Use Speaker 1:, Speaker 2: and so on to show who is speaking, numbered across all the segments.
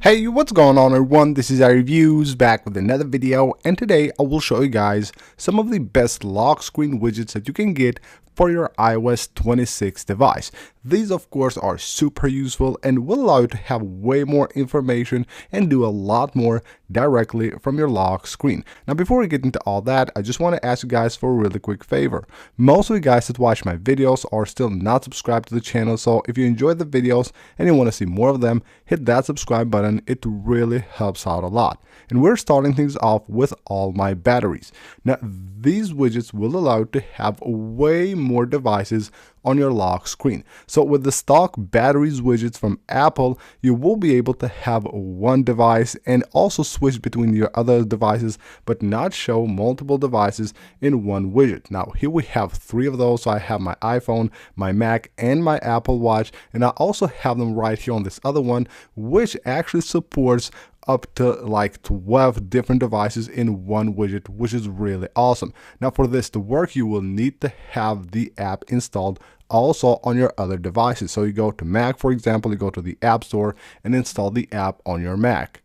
Speaker 1: Hey, what's going on everyone? This is iReviews back with another video, and today I will show you guys some of the best lock screen widgets that you can get for your iOS 26 device. These of course are super useful and will allow you to have way more information and do a lot more directly from your lock screen. Now before we get into all that, I just want to ask you guys for a really quick favor. Most of you guys that watch my videos are still not subscribed to the channel, so if you enjoyed the videos and you want to see more of them, hit that subscribe button. It really helps out a lot. And we're starting things off with all my batteries. Now these widgets will allow you to have way more devices on your lock screen. So with the stock batteries widgets from Apple, you will be able to have one device and also switch between your other devices, but not show multiple devices in one widget. Now here we have three of those. So I have my iPhone, my Mac, and my Apple Watch, and I also have them right here on this other one, which actually supports up to like 12 different devices in one widget, which is really awesome. Now for this to work, you will need to have the app installed also on your other devices. So you go to Mac, for example, you go to the App Store and install the app on your Mac.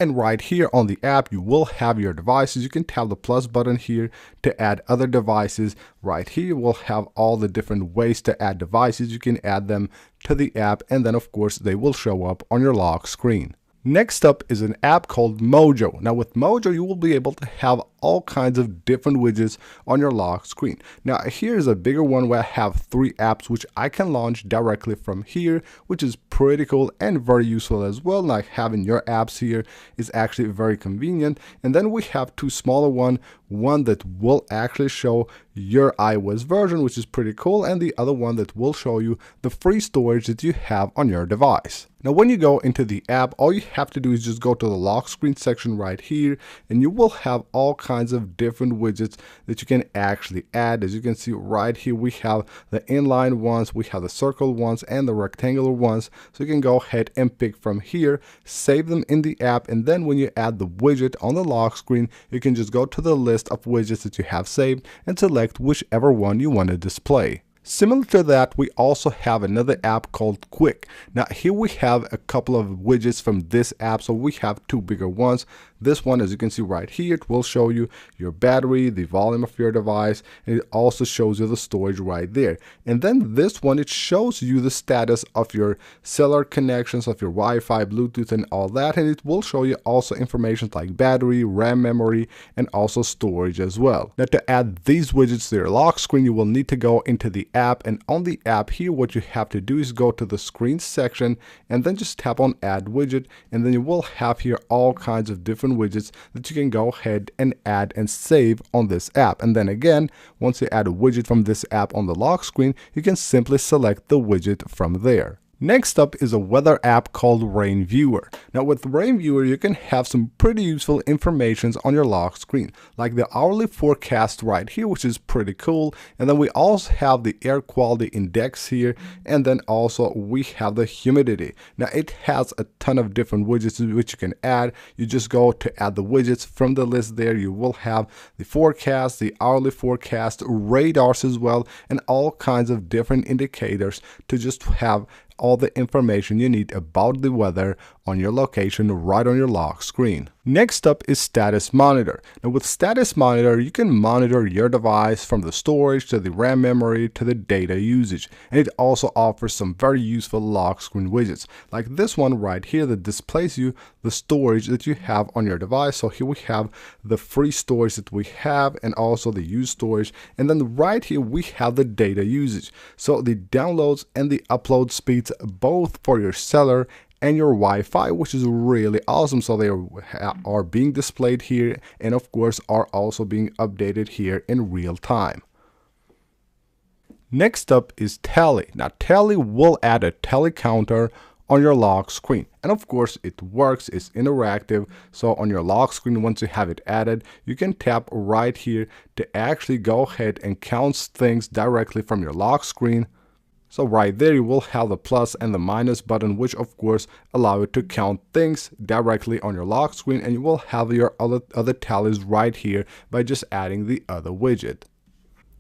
Speaker 1: And right here on the app, you will have your devices. You can tap the plus button here to add other devices. Right here, you will have all the different ways to add devices. You can add them to the app, and then of course, they will show up on your lock screen. Next up is an app called Moyo. Now with Moyo, you will be able to have all kinds of different widgets on your lock screen. Now here's a bigger one where I have 3 apps which I can launch directly from here, which is pretty cool and very useful as well. Like having your apps here is actually very convenient. And then we have 2 smaller one that will actually show your iOS version, which is pretty cool, and the other one that will show you the free storage that you have on your device. Now when you go into the app, all you have to do is just go to the lock screen section right here, and you will have all kinds of different widgets that you can actually add. As you can see right here, we have the inline ones, we have the circle ones, and the rectangular ones. So you can go ahead and pick from here, save them in the app, and then when you add the widget on the lock screen, you can just go to the list of widgets that you have saved and select whichever one you want to display. Similar to that, we also have another app called Quike. Now here we have a couple of widgets from this app, so we have 2 bigger ones. This one, as you can see right here, it will show you your battery, the volume of your device, and it also shows you the storage right there. And then this one, it shows you the status of your cellular connections, of your Wi-Fi, Bluetooth, and all that, and it will show you also information like battery, RAM memory, and also storage as well. Now to add these widgets to your lock screen, you will need to go into the app, and on the app here, what you have to do is go to the screen section and then just tap on add widget, and then you will have here all kinds of different widgets that you can go ahead and add and save on this app. And then again, once you add a widget from this app on the lock screen, you can simply select the widget from there. Next up is a weather app called Rain Viewer. Now with Rain Viewer, you can have some pretty useful information on your lock screen, like the hourly forecast right here, which is pretty cool. And then we also have the air quality index here, and then also we have the humidity. Now it has a ton of different widgets which you can add. You just go to add the widgets from the list there. You will have the forecast, the hourly forecast, radars as well, and all kinds of different indicators to just have all the information you need about the weather on your location right on your lock screen. Next up is Status Monitor. Now with Status Monitor, you can monitor your device from the storage to the RAM memory to the data usage. And it also offers some very useful lock screen widgets, like this one right here that displays you the storage that you have on your device. So here we have the free storage that we have and also the used storage. And then right here we have the data usage. So the downloads and the upload speeds both for your cellular and your Wi-Fi, which is really awesome. So they are being displayed here, and of course are also being updated here in real time. Next up is Tally. Now Tally will add a tally counter on your lock screen, and of course it works, it's interactive. So on your lock screen, once you have it added, you can tap right here to actually go ahead and count things directly from your lock screen. So right there, you will have the plus and the minus button, which of course allow you to count things directly on your lock screen, and you will have your other tallies right here by just adding the other widget.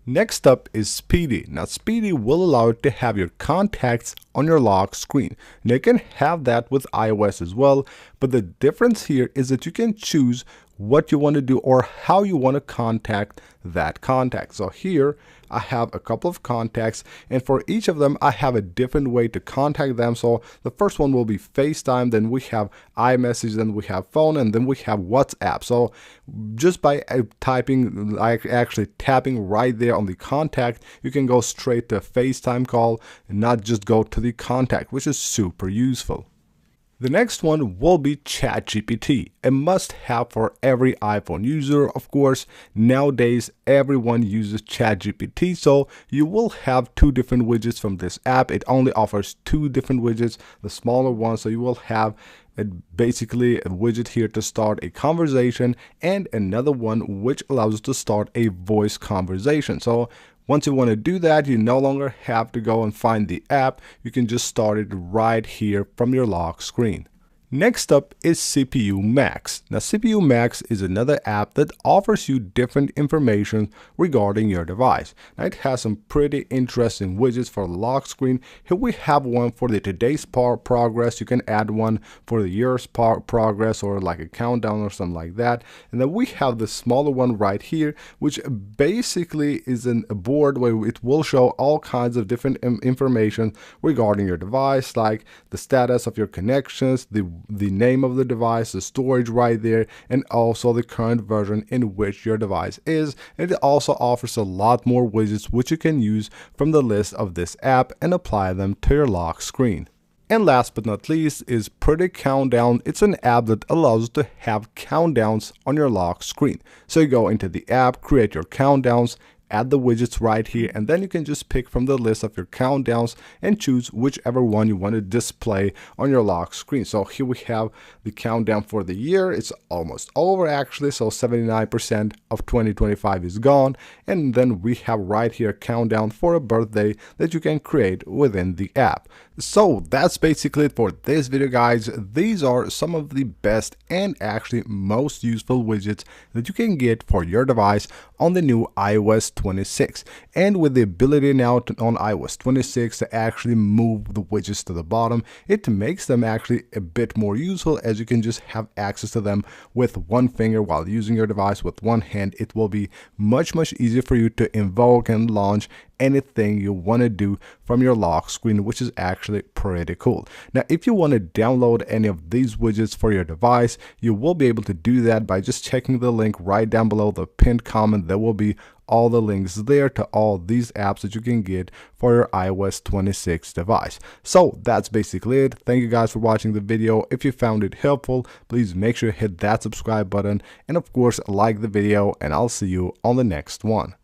Speaker 1: Next up is Speedy. Now Speedy will allow you to have your contacts on your lock screen. Now you can have that with iOS as well, but the difference here is that you can choose what you want to do or how you want to contact that contact. So here I have a couple of contacts, and for each of them I have a different way to contact them. So the first one will be FaceTime, then we have iMessage, then we have phone, and then we have WhatsApp. So just by actually tapping right there on the contact, you can go straight to a FaceTime call and not just go to the contact, which is super useful. The next one will be ChatGPT, a must-have for every iPhone user. Of course, nowadays everyone uses ChatGPT, so you will have two different widgets from this app. It only offers two different widgets, the smaller one, so you will have basically a widget here to start a conversation and another one which allows us to start a voice conversation. So once you want to do that, you no longer have to go and find the app. You can just start it right here from your lock screen. Next up is CpuMax. Now CpuMax is another app that offers you different information regarding your device. Now it has some pretty interesting widgets for the lock screen. Here we have one for the today's progress. You can add one for the year's progress or like a countdown or something like that. And then we have the smaller one right here, which basically is a board where it will show all kinds of different information regarding your device, like the status of your connections, the name of the device, the storage right there, and also the current version in which your device is. And it also offers a lot more widgets which you can use from the list of this app and apply them to your lock screen. And last but not least is Pretty Countdown. It's an app that allows you to have countdowns on your lock screen. So you go into the app, create your countdowns, add the widgets right here, and then you can just pick from the list of your countdowns and choose whichever one you want to display on your lock screen. So here we have the countdown for the year. It's almost over actually, so 79% of 2025 is gone. And then we have right here a countdown for a birthday that you can create within the app. So that's basically it for this video, guys. These are some of the best and actually most useful widgets that you can get for your device on the new iOS 26. And with the ability now on iOS 26 to actually move the widgets to the bottom, it makes them actually a bit more useful, as you can just have access to them with one finger while using your device with one hand. It will be much easier for you to invoke and launch anything you want to do from your lock screen, which is actually pretty cool. Now, if you want to download any of these widgets for your device, you will be able to do that by just checking the link right down below the pinned comment. There will be all the links there to all these apps that you can get for your iOS 26 device. So that's basically it. Thank you guys for watching the video. If you found it helpful, please make sure to hit that subscribe button and of course like the video, and I'll see you on the next one.